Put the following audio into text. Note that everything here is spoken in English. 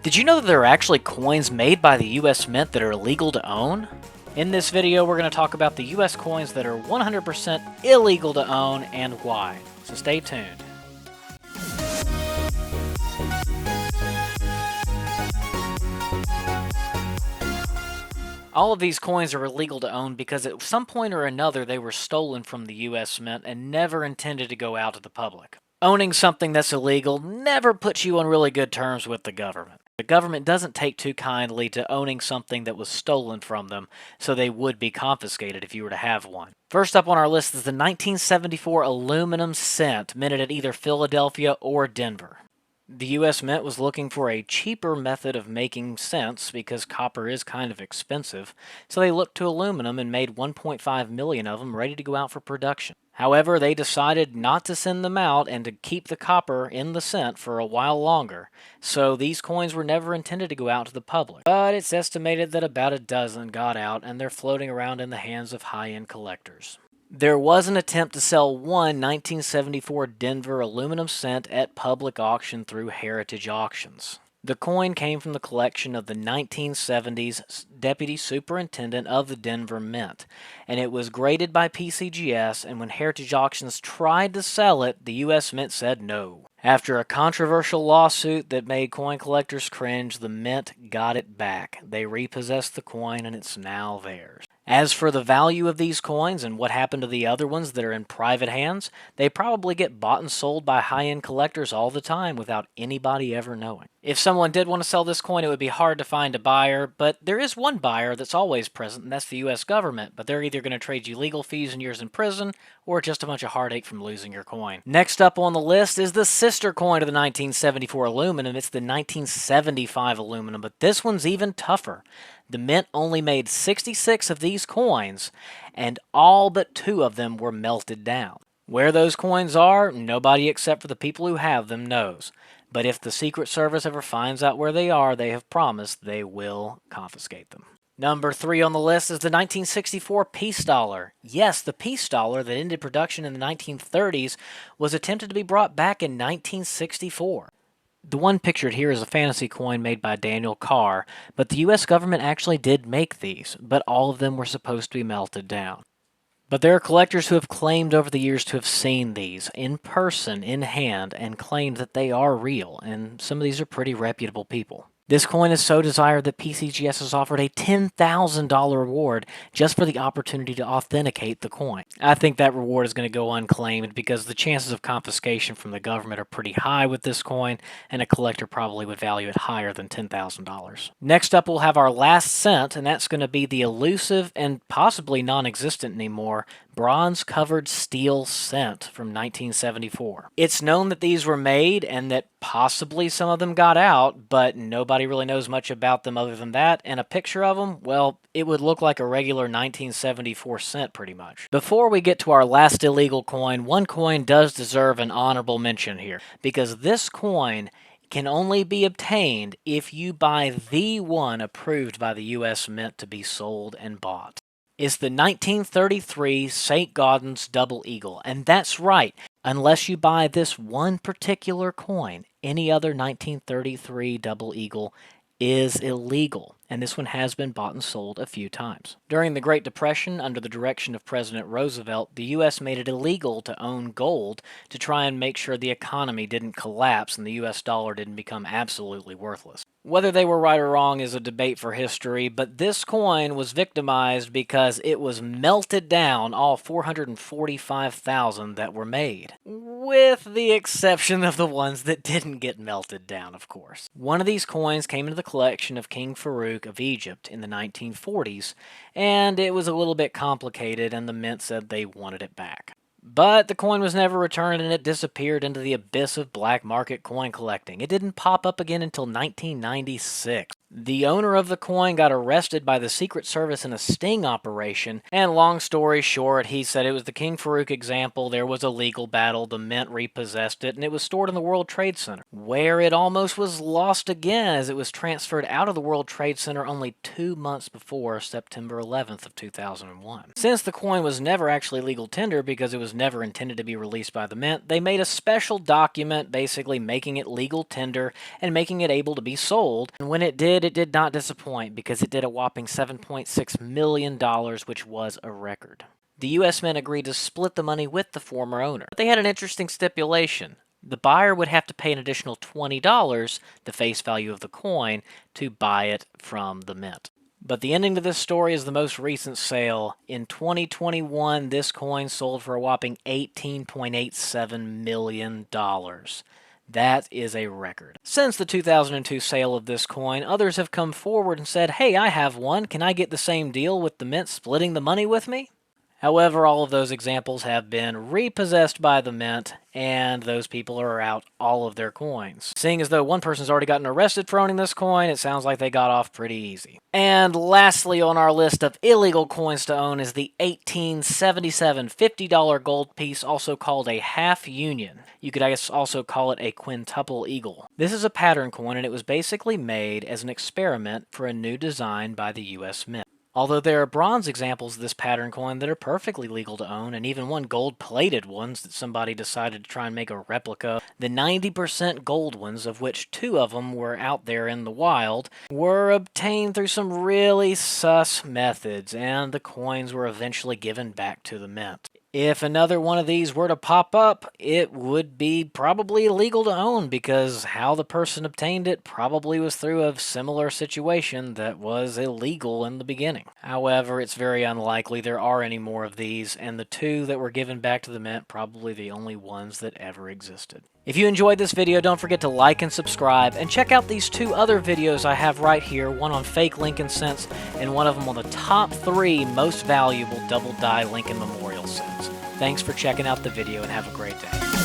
Did you know that there are actually coins made by the US Mint that are illegal to own? In this video, we're going to talk about the US coins that are 100% illegal to own and why. So stay tuned. All of these coins are illegal to own because at some point or another they were stolen from the US Mint and never intended to go out to the public. Owning something that's illegal never puts you on really good terms with the government. The government doesn't take too kindly to owning something that was stolen from them, so they would be confiscated if you were to have one. First up on our list is the 1974 aluminum cent, minted at either Philadelphia or Denver. The US Mint was looking for a cheaper method of making cents because copper is kind of expensive, so they looked to aluminum and made 1.5 million of them ready to go out for production. However, they decided not to send them out and to keep the copper in the cent for a while longer, so these coins were never intended to go out to the public. But it's estimated that about a dozen got out and they're floating around in the hands of high-end collectors. There was an attempt to sell one 1974 Denver aluminum cent at public auction through Heritage Auctions. The coin came from the collection of the 1970s Deputy Superintendent of the Denver Mint, and it was graded by PCGS, and when Heritage Auctions tried to sell it, the U.S. Mint said no. After a controversial lawsuit that made coin collectors cringe, the Mint got it back. They repossessed the coin, and it's now theirs. As for the value of these coins and what happened to the other ones that are in private hands, they probably get bought and sold by high-end collectors all the time without anybody ever knowing. If someone did want to sell this coin, it would be hard to find a buyer, but there is one buyer that's always present, and that's the US government, but they're either going to trade you legal fees and years in prison, or just a bunch of heartache from losing your coin. Next up on the list is the sister coin of the 1974 aluminum. It's the 1975 aluminum, but this one's even tougher. The Mint only made 66 of these coins, and all but 2 of them were melted down. Where those coins are, nobody except for the people who have them knows. But if the Secret Service ever finds out where they are, they have promised they will confiscate them. Number 3 on the list is the 1964 peace dollar. Yes, the peace dollar that ended production in the 1930s was attempted to be brought back in 1964. The one pictured here is a fantasy coin made by Daniel Carr, but the US government actually did make these, but all of them were supposed to be melted down. But there are collectors who have claimed over the years to have seen these in person, in hand, and claimed that they are real, and some of these are pretty reputable people. This coin is so desired that PCGS has offered a $10,000 reward just for the opportunity to authenticate the coin. I think that reward is going to go unclaimed because the chances of confiscation from the government are pretty high with this coin, and a collector probably would value it higher than $10,000. Next up, we'll have our last cent, and that's going to be the elusive and possibly non-existent anymore bronze-covered steel cent from 1974. It's known that these were made and that possibly some of them got out, but nobody really knows much about them other than that, and a picture of them, well, it would look like a regular 1974 cent pretty much. Before we get to our last illegal coin, one coin does deserve an honorable mention here, because this coin can only be obtained if you buy the one approved by the US Mint to be sold and bought. It's the 1933 St. Gaudens Double Eagle, and that's right. Unless you buy this one particular coin, any other 1933 Double Eagle is illegal, and this one has been bought and sold a few times. During the Great Depression, under the direction of President Roosevelt, the U.S. made it illegal to own gold to try and make sure the economy didn't collapse and the U.S. dollar didn't become absolutely worthless. Whether they were right or wrong is a debate for history, but this coin was victimized because it was melted down, all 445,000 that were made. With the exception of the ones that didn't get melted down, of course. One of these coins came into the collection of King Farouk of Egypt in the 1940s, and it was a little bit complicated, and the Mint said they wanted it back. But the coin was never returned and it disappeared into the abyss of black market coin collecting. It didn't pop up again until 1996. The owner of the coin got arrested by the Secret Service in a sting operation, and long story short, he said it was the King Farouk example. There was a legal battle, the Mint repossessed it, and it was stored in the World Trade Center, where it almost was lost again as it was transferred out of the World Trade Center only 2 months before September 11th of 2001. Since the coin was never actually legal tender because it was never intended to be released by the Mint, they made a special document basically making it legal tender and making it able to be sold, and when it did not disappoint because it did a whopping $7.6 million, which was a record. The U.S. Mint agreed to split the money with the former owner, but they had an interesting stipulation. The buyer would have to pay an additional $20, the face value of the coin, to buy it from the Mint. But the ending to this story is the most recent sale. In 2021, this coin sold for a whopping $18.87 million. That is a record. Since the 2002 sale of this coin, others have come forward and said, hey, I have one. Can I get the same deal with the Mint splitting the money with me? However, all of those examples have been repossessed by the Mint, and those people are out all of their coins. Seeing as though one person's already gotten arrested for owning this coin, it sounds like they got off pretty easy. And lastly on our list of illegal coins to own is the 1877 $50 gold piece, also called a half union. You could, I guess, also call it a quintuple eagle. This is a pattern coin, and it was basically made as an experiment for a new design by the U.S. Mint. Although there are bronze examples of this pattern coin that are perfectly legal to own, and even one gold-plated ones that somebody decided to try and make a replica, the 90% gold ones, of which 2 of them were out there in the wild, were obtained through some really sus methods, and the coins were eventually given back to the Mint. If another one of these were to pop up, it would be probably illegal to own because how the person obtained it probably was through a similar situation that was illegal in the beginning. However, it's very unlikely there are any more of these, and the 2 that were given back to the Mint probably the only ones that ever existed. If you enjoyed this video, don't forget to like and subscribe, and check out these 2 other videos I have right here, one on fake Lincoln cents, and one of them on the top 3 most valuable double-die Lincoln Memorial cents. Thanks for checking out the video, and have a great day.